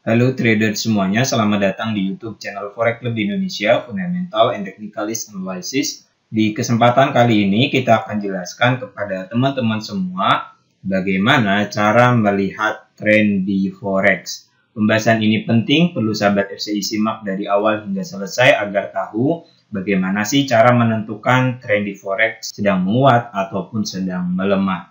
Halo trader semuanya, selamat datang di YouTube channel Forex Club Indonesia Fundamental and Technicalist Analysis. Di kesempatan kali ini kita akan jelaskan kepada teman-teman semua bagaimana cara melihat tren di Forex. Pembahasan ini penting, perlu sahabat FCI simak dari awal hingga selesai agar tahu bagaimana sih cara menentukan tren di Forex sedang menguat ataupun sedang melemah.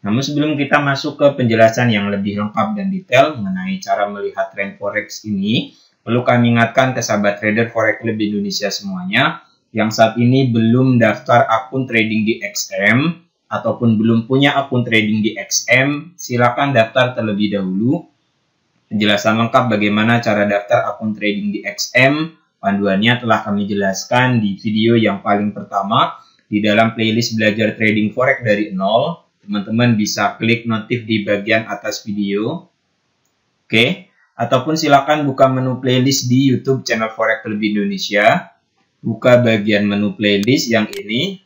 Namun sebelum kita masuk ke penjelasan yang lebih lengkap dan detail mengenai cara melihat tren Forex ini, perlu kami ingatkan ke sahabat trader Forex Club Indonesia semuanya yang saat ini belum daftar akun trading di XM ataupun belum punya akun trading di XM, silakan daftar terlebih dahulu. Penjelasan lengkap bagaimana cara daftar akun trading di XM, panduannya telah kami jelaskan di video yang paling pertama di dalam playlist belajar trading Forex dari nol. Teman-teman bisa klik notif di bagian atas video. Oke, ataupun silakan buka menu playlist di YouTube channel Forex Club Indonesia. Buka bagian menu playlist yang ini.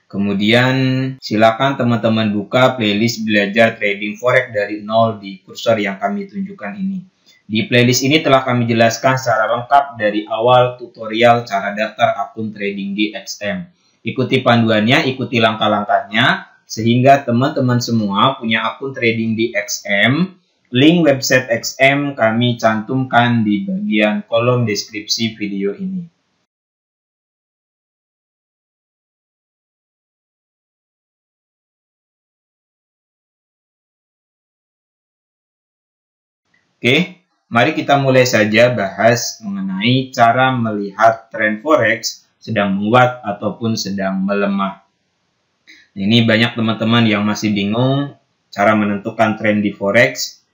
Kemudian silakan teman-teman buka playlist belajar trading Forex dari nol di kursor yang kami tunjukkan ini. Di playlist ini telah kami jelaskan secara lengkap dari awal tutorial cara daftar akun trading di XM. Ikuti panduannya, ikuti langkah-langkahnya, sehingga teman-teman semua punya akun trading di XM. Link website XM kami cantumkan di bagian kolom deskripsi video ini. Oke, mari kita mulai saja bahas mengenai cara melihat tren Forex sedang menguat ataupun sedang melemah. Ini banyak teman-teman yang masih bingung cara menentukan tren di Forex.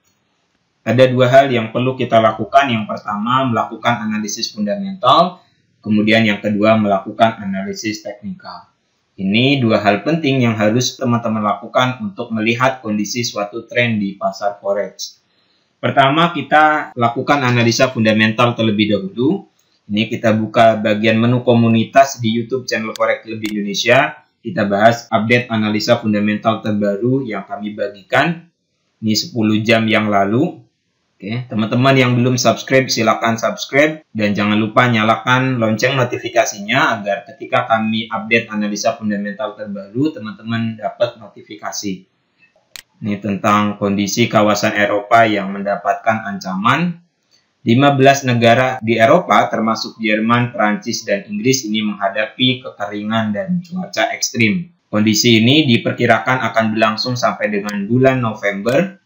Ada dua hal yang perlu kita lakukan. Yang pertama, melakukan analisis fundamental. Kemudian yang kedua, melakukan analisis teknikal. Ini dua hal penting yang harus teman-teman lakukan untuk melihat kondisi suatu tren di pasar Forex. Pertama, kita lakukan analisa fundamental terlebih dahulu. Ini kita buka bagian menu komunitas di YouTube channel Forex Club Indonesia. Kita bahas update analisa fundamental terbaru yang kami bagikan. Ini 10 jam yang lalu. Oke, teman-teman yang belum subscribe, silakan subscribe. Dan jangan lupa nyalakan lonceng notifikasinya agar ketika kami update analisa fundamental terbaru, teman-teman dapat notifikasi. Ini tentang kondisi kawasan Eropa yang mendapatkan ancaman. 15 negara di Eropa termasuk Jerman, Prancis, dan Inggris ini menghadapi kekeringan dan cuaca ekstrim. Kondisi ini diperkirakan akan berlangsung sampai dengan bulan November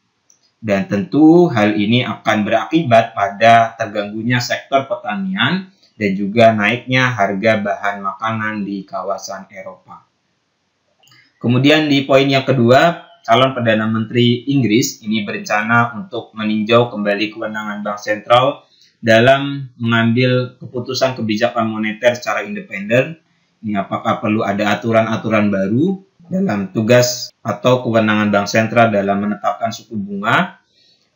dan tentu hal ini akan berakibat pada terganggunya sektor pertanian dan juga naiknya harga bahan makanan di kawasan Eropa. Kemudian di poin yang kedua, calon Perdana Menteri Inggris ini berencana untuk meninjau kembali kewenangan Bank Sentral dalam mengambil keputusan kebijakan moneter secara independen. Ini apakah perlu ada aturan-aturan baru dalam tugas atau kewenangan Bank Sentral dalam menetapkan suku bunga.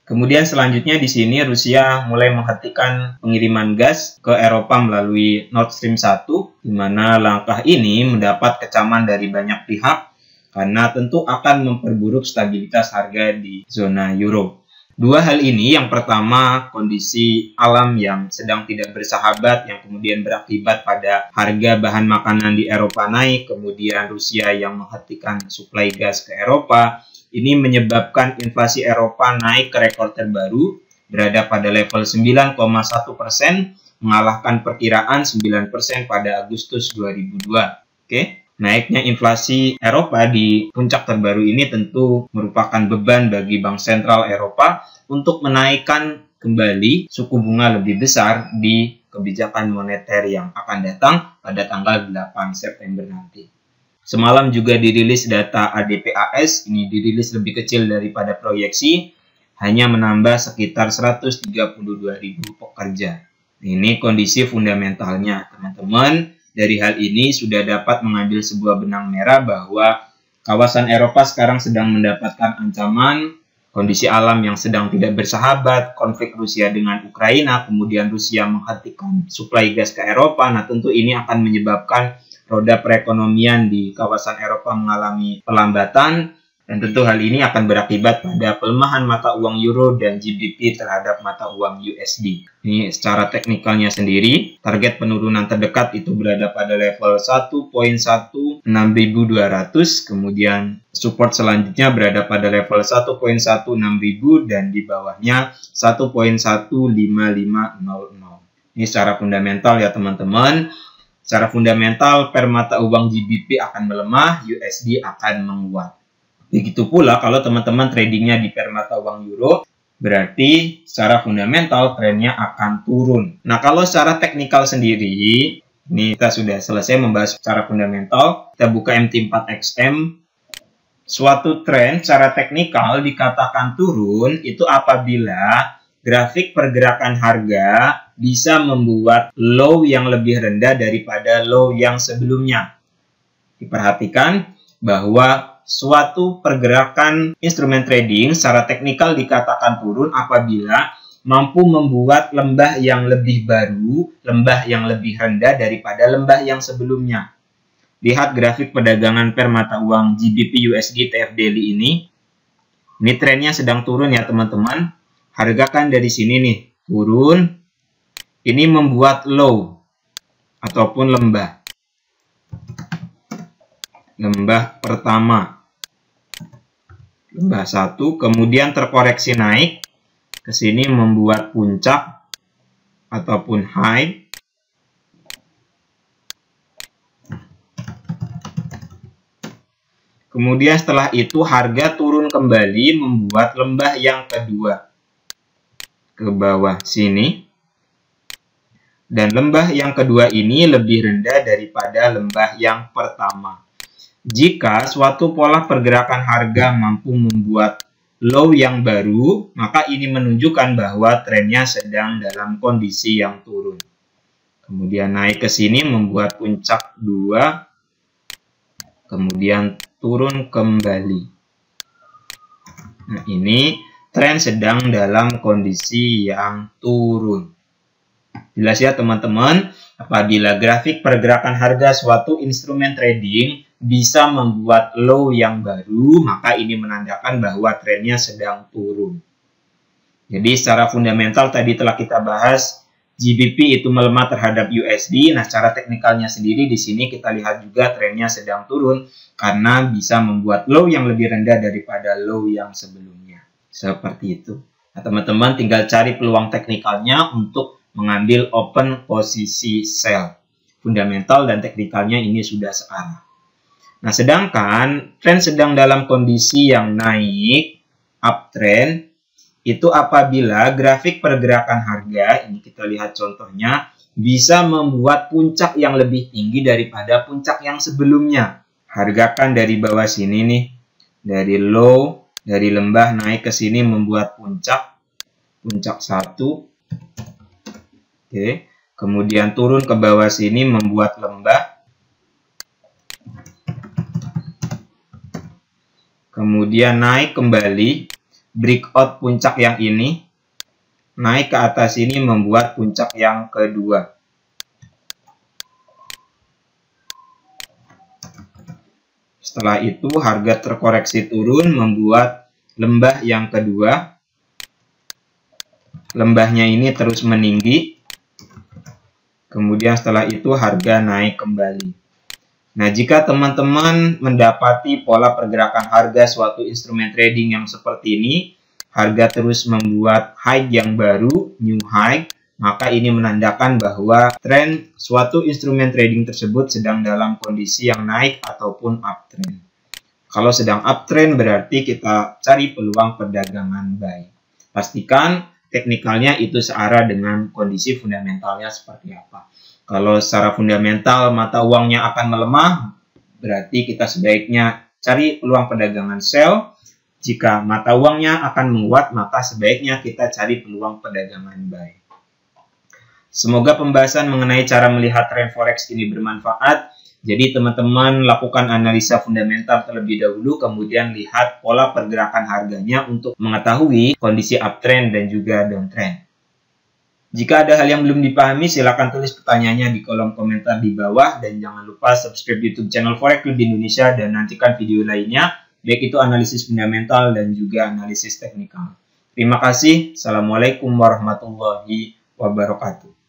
Kemudian selanjutnya di sini Rusia mulai menghentikan pengiriman gas ke Eropa melalui Nord Stream 1, di mana langkah ini mendapat kecaman dari banyak pihak karena tentu akan memperburuk stabilitas harga di zona euro. Dua hal ini, yang pertama kondisi alam yang sedang tidak bersahabat yang kemudian berakibat pada harga bahan makanan di Eropa naik, kemudian Rusia yang menghentikan suplai gas ke Eropa, ini menyebabkan inflasi Eropa naik ke rekor terbaru, berada pada level 9,1%, mengalahkan perkiraan 9% pada Agustus 2002. Oke. Naiknya inflasi Eropa di puncak terbaru ini tentu merupakan beban bagi Bank Sentral Eropa untuk menaikkan kembali suku bunga lebih besar di kebijakan moneter yang akan datang pada tanggal 8 September nanti. Semalam juga dirilis data ADPAS, ini dirilis lebih kecil daripada proyeksi, hanya menambah sekitar 132.000 pekerja. Ini kondisi fundamentalnya, teman-teman. Dari hal ini sudah dapat mengambil sebuah benang merah bahwa kawasan Eropa sekarang sedang mendapatkan ancaman, kondisi alam yang sedang tidak bersahabat, konflik Rusia dengan Ukraina, kemudian Rusia menghentikan suplai gas ke Eropa. Nah, tentu ini akan menyebabkan roda perekonomian di kawasan Eropa mengalami pelambatan Dan tentu hal ini akan berakibat pada pelemahan mata uang euro dan GBP terhadap mata uang USD. Ini secara teknikalnya sendiri, target penurunan terdekat itu berada pada level 1.16200, kemudian support selanjutnya berada pada level 1.16000 dan di bawahnya 1.15500. Ini secara fundamental ya teman-teman. Secara fundamental per mata uang GBP akan melemah, USD akan menguat. Begitu pula kalau teman-teman tradingnya di per mata uang euro, berarti secara fundamental trennya akan turun. Nah, kalau secara teknikal sendiri, ini kita sudah selesai membahas secara fundamental. Kita buka MT4XM. Suatu tren secara teknikal dikatakan turun itu apabila grafik pergerakan harga bisa membuat low yang lebih rendah daripada low yang sebelumnya. Diperhatikan bahwa suatu pergerakan instrumen trading secara teknikal dikatakan turun apabila mampu membuat lembah yang lebih baru, lembah yang lebih rendah daripada lembah yang sebelumnya. Lihat grafik perdagangan per mata uang GBP USD TF Daily ini. Ini trennya sedang turun ya teman-teman. Harga kan dari sini nih, turun. Ini membuat low ataupun lembah. Lembah pertama, lembah 1, kemudian terkoreksi naik ke sini membuat puncak ataupun high. Kemudian setelah itu harga turun kembali membuat lembah yang kedua ke bawah sini. Dan lembah yang kedua ini lebih rendah daripada lembah yang pertama. Jika suatu pola pergerakan harga mampu membuat low yang baru, maka ini menunjukkan bahwa trennya sedang dalam kondisi yang turun. Kemudian naik ke sini membuat puncak 2, kemudian turun kembali. Nah, ini tren sedang dalam kondisi yang turun. Jelas ya teman-teman, apabila grafik pergerakan harga suatu instrumen trading bisa membuat low yang baru, maka ini menandakan bahwa trennya sedang turun. Jadi secara fundamental tadi telah kita bahas GBP itu melemah terhadap USD. Nah, secara teknikalnya sendiri di sini kita lihat juga trennya sedang turun karena bisa membuat low yang lebih rendah daripada low yang sebelumnya. Seperti itu. Nah, teman-teman tinggal cari peluang teknikalnya untuk mengambil open posisi sell. Fundamental dan teknikalnya ini sudah searah. Nah, sedangkan tren sedang dalam kondisi yang naik, uptrend, itu apabila grafik pergerakan harga, ini kita lihat contohnya, bisa membuat puncak yang lebih tinggi daripada puncak yang sebelumnya. Harga kan dari bawah sini nih, dari low, dari lembah naik ke sini membuat puncak 1. Oke. Kemudian turun ke bawah sini membuat lembah. Kemudian naik kembali, breakout puncak yang ini, naik ke atas ini membuat puncak yang kedua. Setelah itu harga terkoreksi turun membuat lembah yang kedua. Lembahnya ini terus meninggi. Kemudian setelah itu harga naik kembali. Nah, jika teman-teman mendapati pola pergerakan harga suatu instrumen trading yang seperti ini, harga terus membuat high yang baru, new high, maka ini menandakan bahwa tren suatu instrumen trading tersebut sedang dalam kondisi yang naik ataupun uptrend. Kalau sedang uptrend berarti kita cari peluang perdagangan buy. Pastikan teknikalnya itu searah dengan kondisi fundamentalnya seperti apa. Kalau secara fundamental mata uangnya akan melemah, berarti kita sebaiknya cari peluang perdagangan sell. Jika mata uangnya akan menguat, maka sebaiknya kita cari peluang perdagangan buy. Semoga pembahasan mengenai cara melihat tren forex ini bermanfaat. Jadi teman-teman lakukan analisa fundamental terlebih dahulu, kemudian lihat pola pergerakan harganya untuk mengetahui kondisi uptrend dan juga downtrend. Jika ada hal yang belum dipahami, silakan tulis pertanyaannya di kolom komentar di bawah. Dan jangan lupa subscribe YouTube channel Forex Club Indonesia dan nantikan video lainnya baik itu analisis fundamental dan juga analisis teknikal. Terima kasih. Assalamualaikum warahmatullahi wabarakatuh.